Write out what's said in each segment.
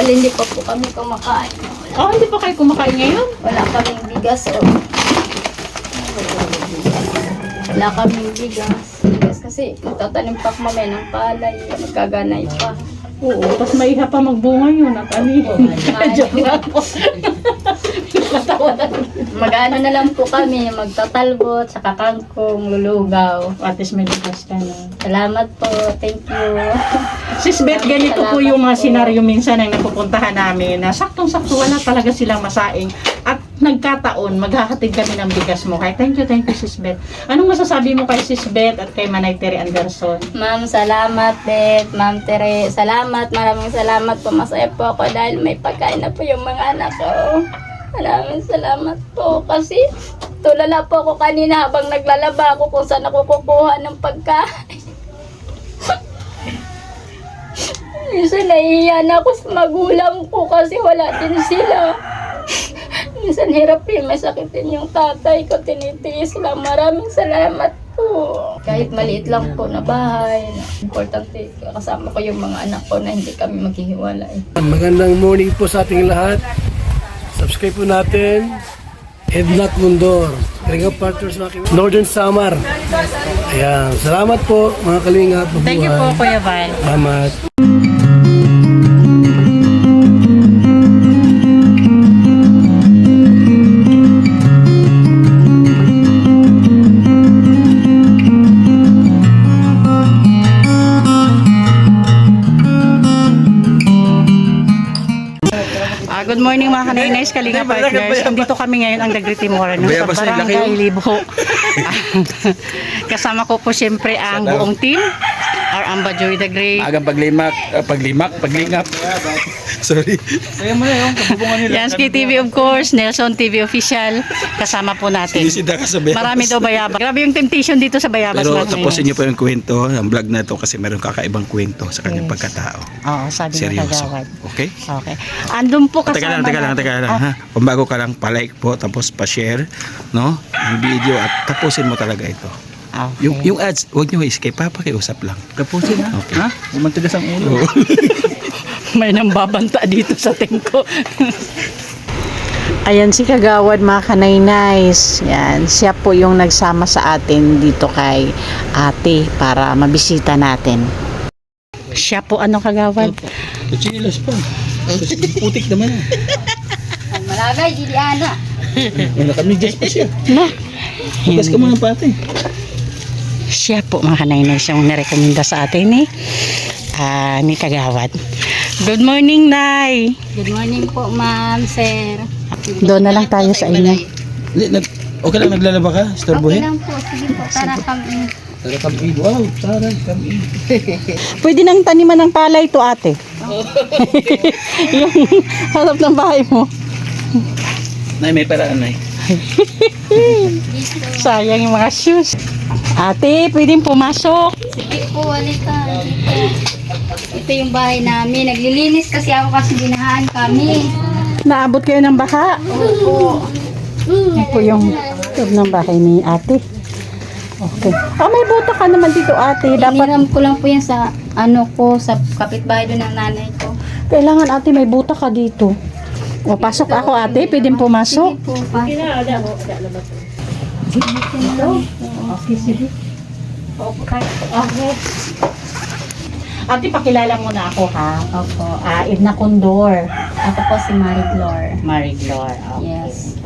Wala, hindi pa po kami kumakain. Oh, hindi pa kayo kumakain ngayon? Wala kaming bigas. Oh. Wala kaming bigas kasi tatanim pa mamaya ng palay. Magkaganay pa. Oo, tapos maiha pa magbunga yun at ani. Joke lang po. Mag-ano na lang po kami, magtatalbot, saka kangkong, lulugaw. At least may likas ka na. Salamat po, thank you. Sis Beth, ganito po yung mga senaryo minsan ang napupuntahan namin na saktong-sakto wala talaga silang masaing at nagkataon, maghahatid kami ng bigas mo. Kaya thank you Sis Beth. Anong masasabi mo kay Sis Beth at kay Manay Tere Anderson? Ma'am, salamat Beth. Ma'am Tere, salamat. Maraming salamat po. Masaya po ako dahil may pagkain na po yung mga anak ko. Maraming salamat po kasi tulala po ako kanina habang naglalaba ako kung saan ako kukuha ng pagkain. Minsan naiiyan ako sa magulang ko kasi wala din sila. Minsan hirap din, may sakit din yung tatay ko, tinitiis lang. Maraming salamat po. Kahit maliit lang po na bahay, importante kasama ko yung mga anak ko na hindi kami maghihiwalay. Magandang morning po sa ating lahat. Subscribe po natin. Ednat Mundor. Kalinga partners ng aking Northern Samar. Ayan. Salamat po mga kalinga. Thank you po Kuya Val. Salamat. Good morning mga kanainais, Kalinga Partners. Andito kami ngayon ang Dagriti Mora sa Barangay Libo. Kasama ko po siyempre ang buong team. Our Amba Joy the Great. Agang paglingap. Sorry. Kaya mo na yung kabubungan nila. Yansky TV of course, Nelson TV Official. Kasama po natin. Sinisida ka sa Bayabas. Marami daw Bayabas. Grabe yung temptation dito sa Bayabas. Pero mga tapusin niyo kanainais. pa yung kwento, ang vlog na ito kasi meron kakaibang kwento sa kanyang pagkatao. Oo, sabi ng Seryoso. kagawad. Okay? Okay. Andun po kasama Teka lang, ha? Kung bago ka lang, pa-like po, tapos pa-share, no? Yung video at tapusin mo talaga ito. Okay. Yung ads, huwag niyo i-skip, papakiusap lang. Tapusin ha? Okay. Ha? Umantigas ang ulo. May nambabanta dito sa tingko. Ayan si Kagawad mga kanainays. Yan, siya po yung nagsama sa atin dito kay ate para mabisita natin. Siya po ano Kagawad? Chilas pa. Putik naman. Malagay, Juliana. Wala kami just pa siya. Na. Bukas ka muna pati. Siya po mga kanainays yung narekomenda sa atin ni Kagawad. Good morning, Nay. Good morning po, ma'am, sir. Doon na lang tayo sa inyo. Okay lang, naglalaba ka? Okay Storbohin? lang po, sige po, tara kami. Tara kami. Wow, tara kami. Pwede nang taniman ng palay to ate. Yung harap ng bahay mo. Nay, may paraan, Nay. Sayang yung mga shoes. Ate, pwedeng pumasok. Sige po, halika. Ito yung bahay namin. Naglilinis kasi ako kasi binahaan kami. Naabot kayo ng baha. Opo. Yan po yung loob ng bahay ni ate. Okay. May buta ka naman dito ate. Dapat Iniram ko lang po yan sa sa kapitbahay doon ng nanay ko. kailangan ate may buta ka dito. O pasok ako ate, pwedeng pumasok. Sige po, pa. Okay, sige. Okay. Ate, pakilala mo na ako ha. Opo. Edna Condor. Ako po si Marie Glor. Marie Glor. Okay. Yes.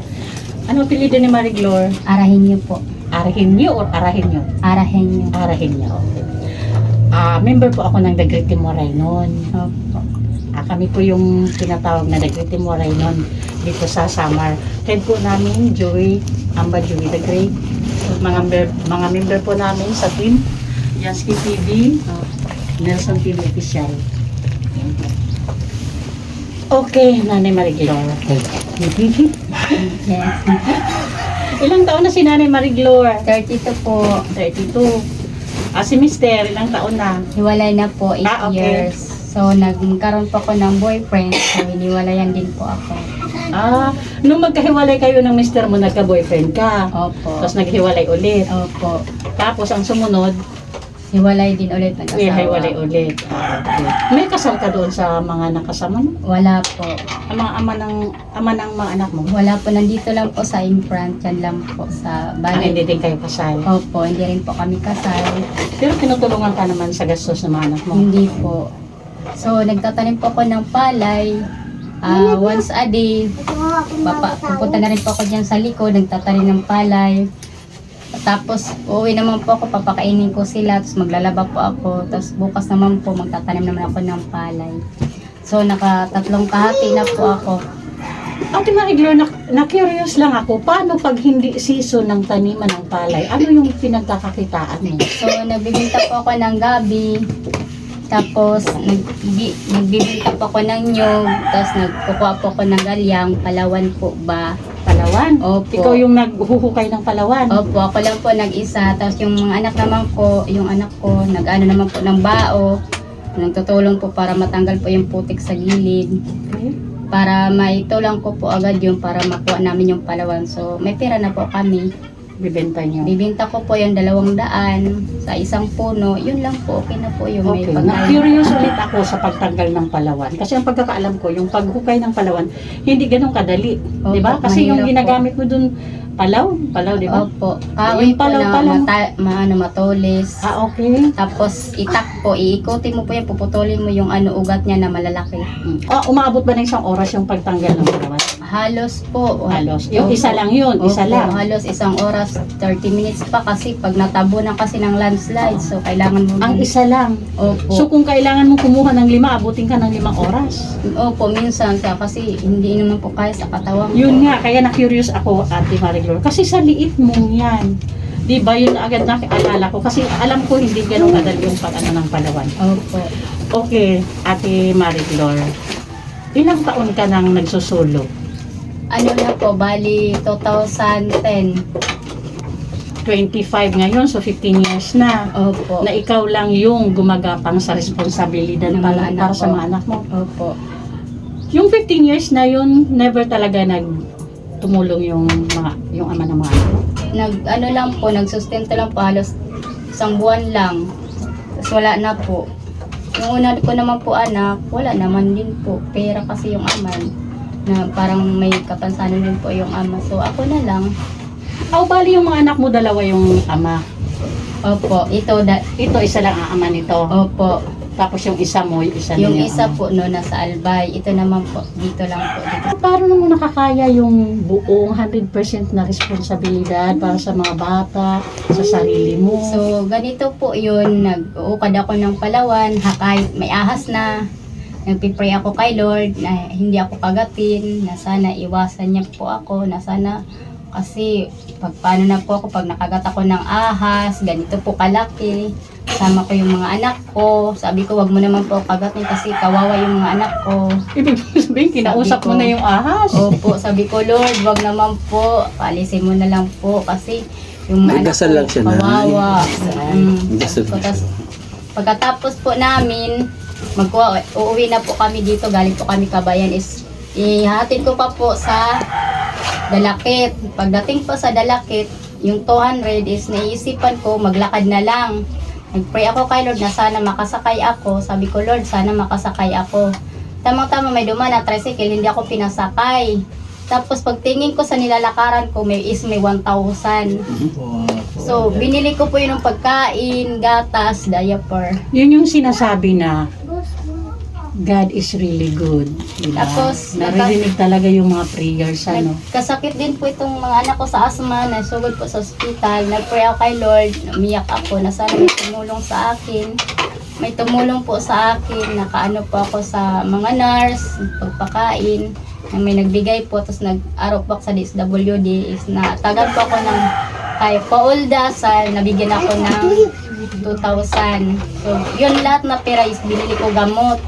Ano apelyido ni Marie Glor? Arahin niyo po. Arahinyo or Arahinyo? Arahin niyo. Arahinyo. Okay. Member po ako ng Dagriti Moray noon. Opo. Kami po yung tinatawag na Dagriti Moray noon dito sa Samar. Head po namin, Joy, Amba Joy the Great. So, mga member po namin sa team, Yansky TV, Nelson TV Official. Yan po. Okay, Nanay Mariglor. Yes. Ilang taon na si Nanay Mariglor? 32 po. 32. Si Mister, ilang taon na? Hiwalay na po, 8 Okay. years. So, nagkaroon po ako ng boyfriend. So, hiniwalayan din po ako. Nung magkahiwalay kayo ng mister mo, nagka-boyfriend ka. Opo. Tapos naghiwalay ulit. Opo. Tapos ang sumunod, Hiwalay din ulit nag-asawa. Hiwalay ulit. Okay. May kasal ka doon sa mga nakasama mo? Wala po. Ang mga ama ng mga anak mo? Wala po. Nandito lang po sa Infront. Yan lang po sa Hindi bahay. din kayo kasal. Opo, hindi rin po kami kasal. Pero tinutulungan ka naman sa gastos ng mga anak mo. Hindi po. So, nagtatanim po ako ng palay. Once a day. Pupunta na rin po ako dyan sa likod. Nagtatanim ng palay. Tapos, uuwi naman po ako. Papakainin ko sila. Tapos, maglalaba po ako. Tapos, bukas naman po, magtatanim naman ako ng palay. So, nakatatlong kahati na po ako. Ate Mariglo, na-curious lang ako, paano pag hindi season ng taniman ng palay? Ano yung pinagkakakitaan mo? So, nagbibinta po ako ng gabi. Tapos, nagbibinta po ako ng nyog. Tapos, nagkukuha po ako ng galyang. Palawan po ba? Palawan? Opo. Ikaw yung naghuhukay ng palawan? Opo, ako lang po nag-isa. Tapos, yung mga anak naman po, yung anak ko, nag-ano naman po ng bao. Nagtutulong po para matanggal po yung putik sa gilid. Okay. Para maitulang ko po agad yung para makuha namin yung palawan. So, may pera na po kami. Bibenta niyo? Bibinta ko po yung 200 sa isang puno. Yun lang po, okay na po yung may Okay. pagkain. Na-curious ulit ako sa pagtanggal ng palawan. Kasi ang pagkakaalam ko, yung paghukay ng palawan, hindi ganun kadali. Opo, Di ba? Kasi yung mahirap ginagamit mo dun, palaw, di ba? Opo. Kahoy Yung po na palaw. matulis. Okay. Tapos itak po, iikutin mo po yan, puputulin mo yung ugat niya na malalaki. Umaabot ba ng isang oras yung pagtanggal ng palawan? Halos po. Halos. Yung Opo. isa lang yun, isa Opo, lang. halos isang oras, 30 minutes pa kasi pag natabunan kasi ng landslide, so kailangan mo. Ang isa lang. Opo. So kung kailangan mong kumuha ng 5, abutin ka ng 5 oras. Opo, minsan kasi hindi naman po kaya sa katawan ko. Yun nga, kaya na-curious ako, Ate Mariglo. Kasi sa liit mong yan, di ba yun agad nakaalala ko? Kasi alam ko hindi ganun kadal yung pag-ano ng palawan. Opo. Okay, Ate Mariglo. Ilang taon ka nang nagsusulo? Ano na po, bali 2010. 25 ngayon, so 15 years na. Opo. Na ikaw lang yung gumagapang sa responsibilidad Ng mga anak para sa ko. mga anak mo. Opo. Yung 15 years na yun, never talaga tumulong yung ama ng mga anak. Lang po, nagsustento lang po, halos isang buwan lang. Tapos wala na po. Yung una ko naman po anak, wala naman din po. Pera kasi yung ama na parang may kapansanan din po yung ama. So ako na lang. Bali yung mga anak mo, dalawa yung ama. Opo, Ito, isa lang ang ama nito. opo. Tapos yung isa mo, yung isa Yung din isa ama. po no, nasa Albay. Ito naman po, dito lang po. Dito. Paano mo nakakaya yung buong 100% na responsibilidad para sa mga bata, sa sarili mo? So, ganito po yun. Nag-uukad ako ng Palawan. Kahit may ahas na. Nagpipray ako kay Lord na hindi ako kagatin. Na sana iwasan niya po ako. Na sana kasi paano na po ako pag nakagat ako ng ahas. Ganito po kalaki. Sama ko yung mga anak ko. Sabi ko, wag mo naman po kagatin kasi kawawa yung mga anak ko. Ibig sabihin, kinausap Sabi ko, mo na yung ahas. Opo, sabi ko, Lord, wag naman po. Paalisin mo na lang po kasi yung May mga dasal lang siya na. kawawa. May dasal lang Pagkas- Pagkatapos po namin, uuwi na po kami dito. Galing po kami Kabayan is ihatid ko pa po sa Dalakit. Pagdating po sa Dalakit, yung 200 is naisipan ko, maglakad na lang. Nag-pray ako kay Lord na sana makasakay ako. Sabi ko, Lord, sana makasakay ako. Tamang-tama may dumaan na tricycle, hindi ako pinasakay. Tapos pagtingin ko sa nilalakaran ko, may 1,000. So, binili ko po yun ng pagkain, gatas, diaper. Yun yung sinasabi na God is really good. Diba? Tapos, naririnig talaga yung mga prayers, ano? Nagkasakit din po itong mga anak ko sa asma, nasugod po sa ospital. Nag-pray ako kay Lord, umiyak ako na sana may tumulong sa akin. May tumulong po sa akin, nakaano po ako sa mga nurse, pagpakain. May nagbigay po, tapos nag-araw po ako sa DSWD, is na tagad po ako ng kay Paul Dasal, nabigyan ako ng 2,000. So, yun lahat na pera is binili ko gamot.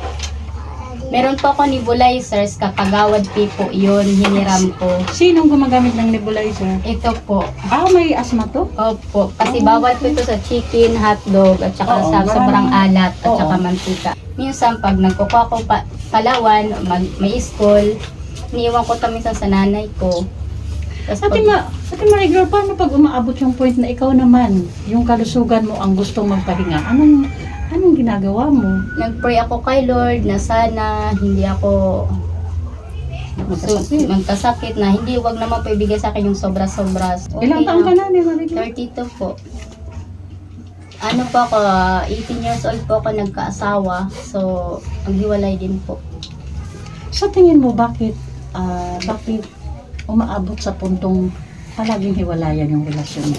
Meron po ako nebulizers, kakagawad po yun, hiniram ko. Sinong gumagamit ng nebulizer? Ito po. May asma to? Opo, kasi bawal po ito sa chicken, hotdog, at saka Oo, sa marami. sobrang alat, at Oo. saka mantika. Minsan, pag nagkukuha ko Palawan, may school, iniiwan ko ito minsan sa nanay ko. Tas Ate Marigor, paano pag umaabot yung point na ikaw naman, yung kalusugan mo ang gustong magpahinga, anong ginagawa mo? nag-pray ako kay Lord na sana hindi ako magkasakit, na hindi, wag naman po ibigay sa akin yung sobra-sobra. Ilang taon ka na, Marigor? 32 po. Ano po ako, 18 years old po ako nagkaasawa. So, maghiwalay din po. Sa tingin mo, bakit umaabot sa puntong palaging hiwalayan yung relasyon mo?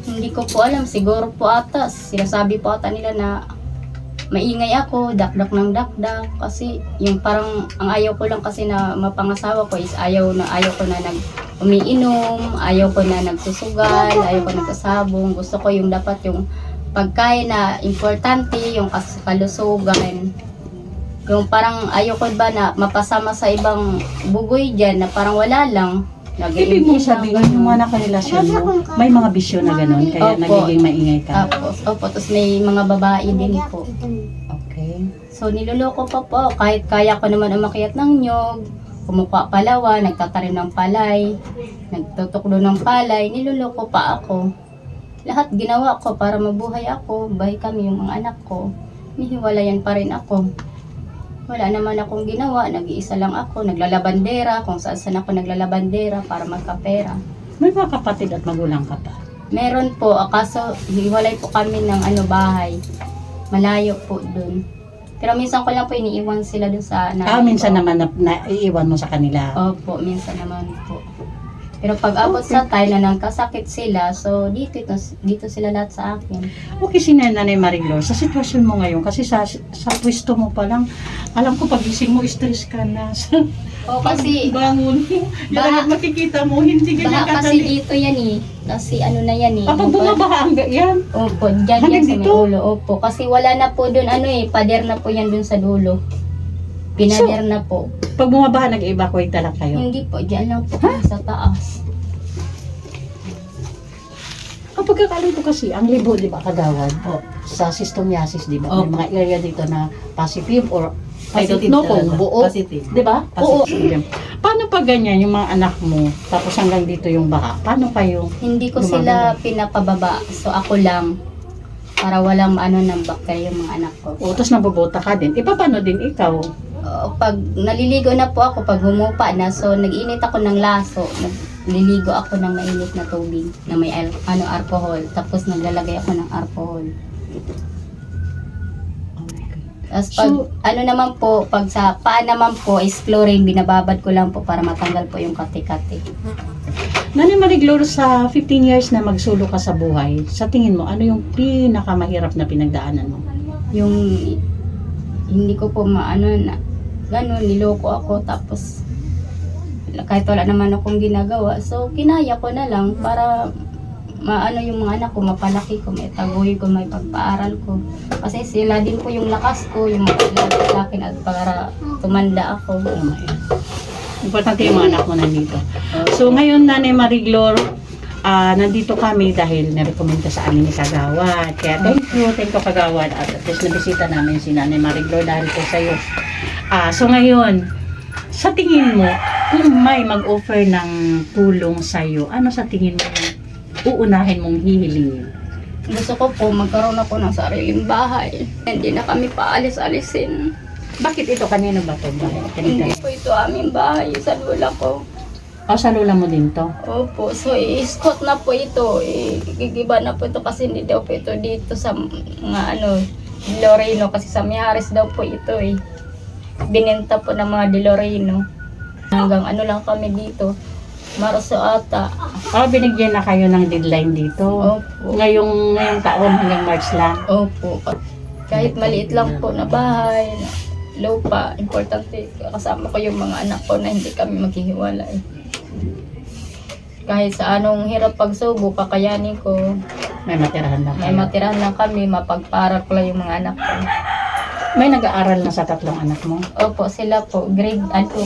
Hindi ko po alam, siguro po ata, sinasabi po ata nila na maingay ako, dakdak ng dakdak. Kasi yung parang, ang ayaw ko lang kasi na mapangasawa ko is ayaw ko na umiinom, ayaw ko na nagsusugal, ayaw ko nagsasabong. Gusto ko yung dapat yung pagkain na importante, yung kalusugan. Yung parang ayaw ko ba na mapasama sa ibang bugoy dyan na parang wala lang. Ibig mo sabihin, yung mga nakarelasyon mo, may mga bisyo na gano'n, kaya Opo. nagiging maingay ka. Tapos may mga babae din po. Okay. So niloloko pa po, kahit kaya ko naman umakyat ng nyog, kumukuha palawa, nagtatanim ng palay, nagtutuklo ng palay, niloloko pa ako. Lahat ginawa ko para mabuhay ako, bahay kami yung mga anak ko. Nihiwalayan pa rin ako. Wala naman akong ginawa, nag-iisa lang ako, naglalabandera, kung saan ako naglalabandera para magkapera. May mga kapatid at magulang ka pa. Meron po, kaso hiwalay po kami ng bahay. Malayo po dun. Pero minsan ko lang po iniiwan sila dun sa nanay Minsan ko. naman naiiwan mo sa kanila. Opo, minsan naman po. Pero pag abot sa time na nagkasakit sila, so dito sila lahat sa akin. Okay, si Nanay Marigor, sa sitwasyon mo ngayon, kasi sa pwesto mo pa lang, alam ko pagising mo, stress ka na. O kasi, Bangon mo, Baha. makikita mo, hindi ganyan baha kasi kadali. dito yan eh. Kasi ano na yan eh. Kapag bumabaha ang yan, Opo, dyan Hanggang yan sa may dito? ulo. Opo, kasi wala na po dun pader na po yan dun sa dulo. Pinader na po. pag bumabaha, nag-evacuate na lang kayo. Hindi po, dyan lang po kami sa taas. Kapag kakalito kasi, ang libo, di ba, kagawad, sa stomatitis, di ba, may mga area dito na positive or I don't know kung buo, di ba? Oo. Paano pag ganyan yung mga anak mo, tapos hanggang dito yung baha, paano kayo? Hindi ko Gumagano. sila pinapababa. So ako lang, para walang ng bakterya yung mga anak ko. O, tapos nabobota ka din. Paano din ikaw? Pag naliligo na po ako, pag humupa na, so nag-init ako ng laso, nagliligo ako ng mainit na tubig na may alcohol, tapos naglalagay ako ng alcohol. Tapos pag So- naman po, pag sa paa naman po is chlorine, binababad ko lang po para matanggal po yung kati-kati. Nanay Marigor, sa 15 years na magsulo ka sa buhay, sa tingin mo, ano yung pinakamahirap na pinagdaanan mo? Yung hindi ko po gano'n, niloko ako, tapos kahit wala naman akong ginagawa, so kinaya ko na lang para yung mga anak ko, mapalaki ko, may taguhin ko, may pagpaaral ko. Kasi sila din po yung lakas ko, yung mga sa akin at para tumanda ako. Importante yung mga anak mo nandito. So ngayon, Nanay Marigor, nandito kami dahil na-recommend ka sa amin ni Kagawad. Kaya thank you Kagawad. At least nabisita namin si Nanay Marigor dahil po sa'yo. So ngayon, sa tingin mo, kung may mag-offer ng tulong sa'yo, ano sa tingin mo yung uunahin mong hihilingin? Gusto ko po magkaroon ako ng sariling bahay. Hindi na kami paalis-alisin. Bakit ito? Kanino ba ito? Hindi po ito aming bahay sa lula ko. O sa lula mo din to? Opo, so i-scout na po ito. Gigiba na po ito kasi hindi daw po ito dito sa mga Loreno, kasi sa Mijares daw po ito eh. Binenta po ng mga De Loreno. Hanggang lang kami dito. Marso ata. Binigyan na kayo ng deadline dito. Opo. Ngayong taon hanggang March lang. Opo. Kahit maliit lang po na bahay, lupa, importante kasama ko yung mga anak ko na hindi kami maghihiwalay. Kahit sa anong hirap pagsubo, kakayanin ko. May matirahan lang May kayo. matirahan lang kami, mapagparal ko lang yung mga anak ko. May nag-aaral na sa tatlong anak mo? Opo, sila po,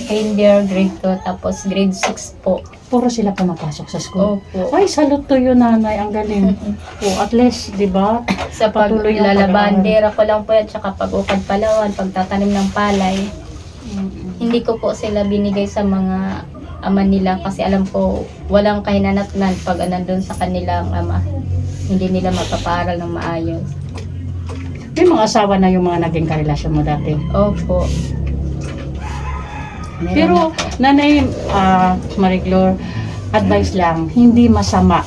kinder, grade 2, tapos grade 6 po. Puro sila pumapasok sa school. Opo. Ay, salute to you, nanay. Ang galing. At least, di ba? Sa Patuloy ang paglalabandera ko lang po yan, tsaka pag-ukad palawan, pagtatanim ng palay. hindi ko po sila binigay sa mga ama nila kasi alam ko walang kahinanatnan pag nandun sa kanilang ama. Hindi nila mapapaaral ng maayos. May mga asawa na yung mga naging karelasyon mo dati. Opo. Meron Pero, na po. Nanay Mariglor, advice lang, hindi masama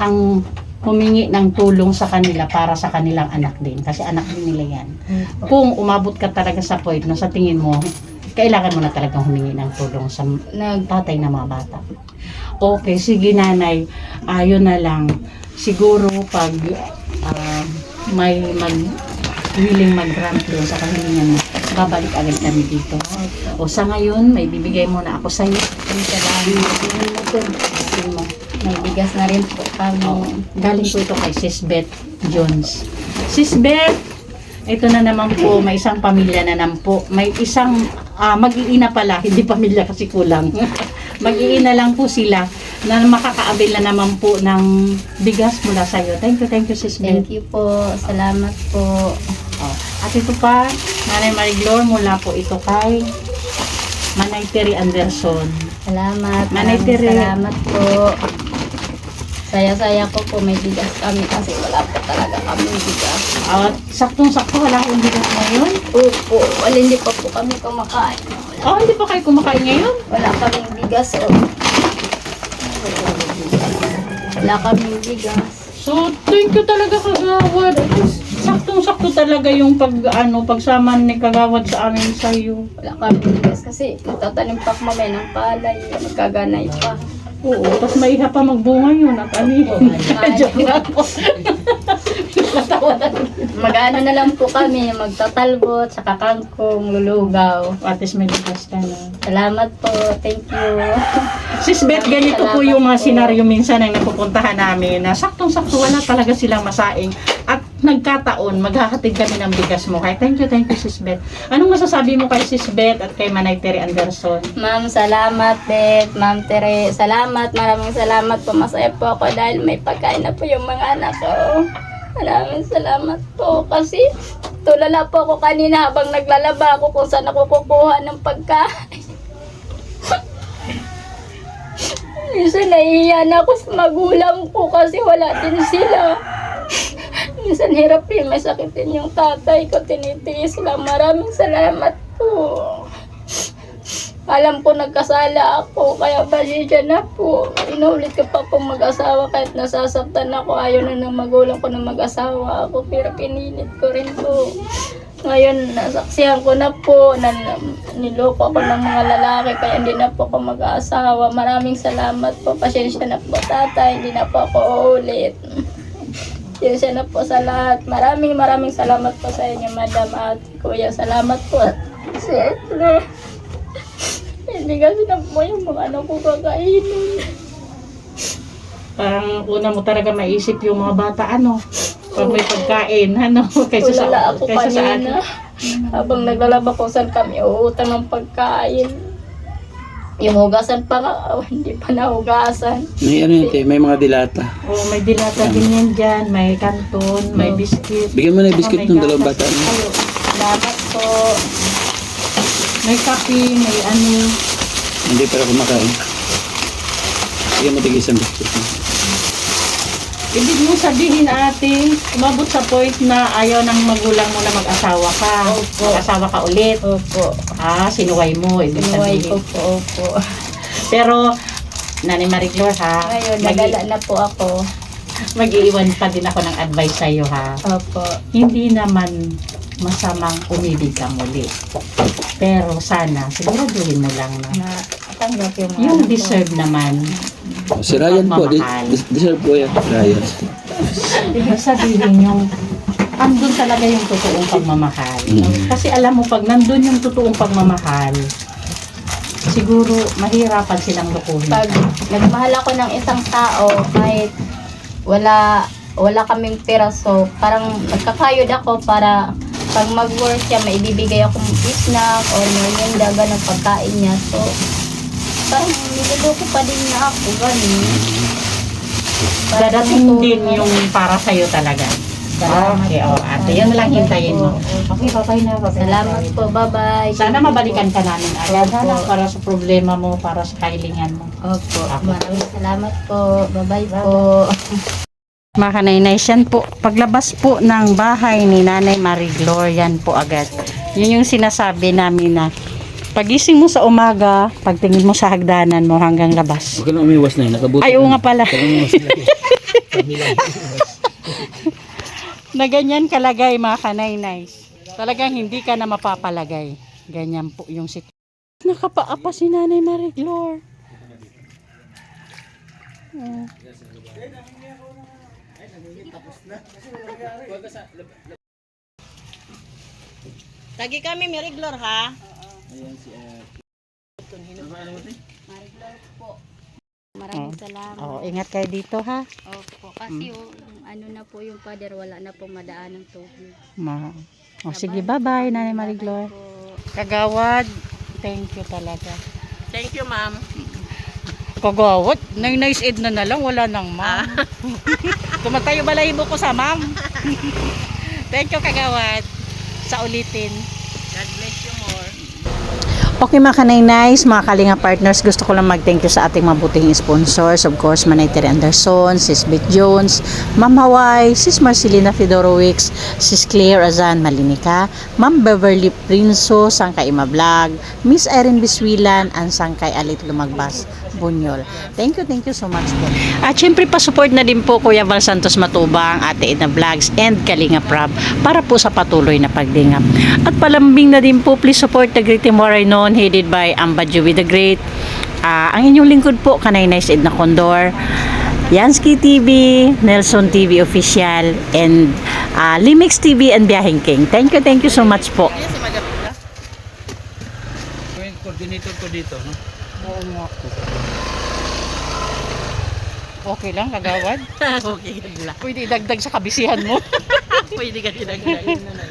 ang humingi ng tulong sa kanila para sa kanilang anak din. Kasi anak din nila yan. Opo. Kung umabot ka talaga sa point na sa tingin mo, kailangan mo na talagang humingi ng tulong sa tatay ng mga bata. Okay, sige nanay, ayun na lang. Siguro pag may willing mag-grant doon sa kahilingan mo, babalik agad kami dito. O sa ngayon, may bibigay muna ako sa iyo. May bigas na rin po kami. Galing po ito kay Sis Beth Jones. Sis Beth, ito na naman po, may isang pamilya na naman po. May isang mag-iina pala, hindi pamilya kasi kulang. Mag-iina lang po sila na makakaabil na naman po ng bigas mula sa iyo. Thank you Sis Beth. Thank you po. Salamat po. Oh. At ito pa, Nanay Mariglor, mula po ito kay Manay Terry Anderson. Salamat. Manay Maraming Tere. salamat po. Saya-saya ko po may bigas kami kasi wala po talaga kami bigas. At saktong-sakto, wala akong bigas ngayon. Opo. Wala, hindi pa po kami kumakain. Hindi pa kayo kumakain ngayon? Wala kaming bigas. Wala kaming bigas. So, thank you talaga Kagawad. Saktong-sakto talaga yung pagsama ni Kagawad sa amin sa iyo. Wala kaming bigas kasi magtatanim pa kami ng palay. Magkaganay pa. Oo, tapos maiha pa magbunga yun at anihin. Joke lang po. Natawa na. Mag-ano na lang po kami. Magtatalbot, saka kangkong, lulugaw. At least may bigas ka na. Salamat po. Thank you. Sis Beth, ganito po yung mga senaryo minsan ang napupuntahan namin na saktong-sakto wala talaga silang masaing at nagkataon, maghahatid kami ng bigas mo. Kaya thank you Sis Beth. Anong masasabi mo kay Sis Beth at kay Manay Terry Anderson? Ma'am, salamat, Beth. Ma'am Tere, salamat. Maraming salamat po. Masaya po ako dahil may pagkain na po yung mga anak ko. Maraming salamat po. Kasi tulala po ako kanina habang naglalaba ako kung saan ako kukuha ng pagkain. Minsan naiiyan ako sa magulang ko kasi wala din sila. Minsan hirap yung may sakitin yung tatay ko, tinitiis lang. Maraming salamat po. Alam ko nagkasala ako, kaya pasensya na po. Inulit ko pa po mag-asawa kahit nasasaktan ako. Ayaw na ng magulang ko na mag-asawa ako, pero pinilit ko rin po. Ngayon, nasaksihan ko na po na niloko ako ng mga lalaki kaya hindi na po ako mag-aasawa. Maraming salamat po. Pasensya na po tatay, hindi na po ako uulit. Pasensya na po sa lahat. Maraming salamat po sa inyo, madam at kuya. Salamat po. Siyempre, hindi kasi na po yung mga ano ko kakainin. Parang una mo talaga maisip yung mga bata, pag may pagkain, kaysa Tulala ako sa kanina. Habang naglalaba ko saan kami uutang ng pagkain. Yung hugasan pa nga, hindi pa nahugasan. May ano yun, te, may mga dilata. may dilata din yan dyan, may kanton, may biscuit. Bigyan mo na yung biscuit ng dalawang bata. Salamat po. May kape, may Hindi pero kumakain. Bigyan mo tigil isang biscuit. Ibig mo sabihin ate, umabot sa point na ayaw ng magulang mo na mag-asawa ka. Opo. Mag-asawa ka ulit. Opo. Sinuway mo. Ibig Sinuway sabihin. ko po, opo. Pero, Nanay Mariglor ha, Ngayon, nagala na po ako. mag-iiwan pa din ako ng advice sa'yo ha. Opo. Hindi naman masamang umibig ka muli. Pero sana, siguraduhin mo lang na Tanggap yung mga yung anak ko. deserve naman. Si Ryan po, Pagmamahal. deserve po yan. Ryan. Ibig sabihin yung andun talaga yung totoong pagmamahal. Mm. Kasi alam mo, pag nandun yung totoong pagmamahal, siguro mahirapan silang lukuhin. Pag nagmahal ako ng isang tao, kahit wala kaming pera, so parang nagkakayod ako para pag mag-work siya, maibibigay akong snack or merienda, ganang pagkain niya. So, parang niloloko pa din na ako, ganun. Parang Dadating tumutulong din ako. yung para sa'yo talaga. Okay, ate. Yan na lang hintayin mo. Okay, bye-bye na. Bye-bye. Salamat po. Bye-bye. Sana mabalikan ka namin agad. Opo. Sana para sa problema mo, para sa kahilingan mo. Opo. Maraming salamat po. Bye-bye po. Mga kanainay, yan po. Paglabas po ng bahay ni Nanay Mariglor, yan po agad. Yun yung sinasabi namin na pagising mo sa umaga, pagtingin mo sa hagdanan mo hanggang labas. Huwag ka na umiwas na yun. Nakabuti. Ay, oo nga pala. Na ganyan kalagay mga kanainay. Talagang hindi ka na mapapalagay. Ganyan po yung sitwasyon. Nakapaapa si Nanay Mariglor. Tagi kami Mariglor ha. Maraming salamat. Ingat kayo dito ha. Opo. Kasi yung ano na po yung pader, wala na pong madaan ng tubig. Sige, bye-bye Nanay Mariglor. Po. Kagawad, thank you talaga. Thank you, ma'am. Kagawad, nice ed na lang, wala nang ma'am. Tumatayo balahibo ko sa ma'am. Thank you, Kagawad. Sa ulitin. God bless you more. Okay mga kanainays, mga kalinga partners, gusto ko lang mag-thank you sa ating mabuting sponsors. Of course, Manay Terry Anderson, Sis Beth Jones, Ma'am Hawaii, Sis Marcelina Fedorowicz, Sis Claire Azan Malinica, Ma'am Beverly Prinso, Sangkay Ima Vlog, Miss Erin Biswilan, and Sangkay Alit Lumagbas, Bunyol. Thank you so much po. At syempre pa-support na din po Kuya Val Santos Matubang, Ate Edna Vlogs, and Kalinga Prab para po sa patuloy na pagdingap. At palambing na din po, please support the Great Timoray noon, headed by Amba Joey the Great. Ang inyong lingkod po, Kanay Edna Condor, Yansky TV, Nelson TV Official, and Limix TV and Biyaheng King. Thank you so much po. Ayan si Madam. Yung coordinator ko dito, no? Oo nga. Okay lang, Kagawad? Okay, good luck. Pwede idagdag sa kabisihan mo. Pwede ka tinagdagan na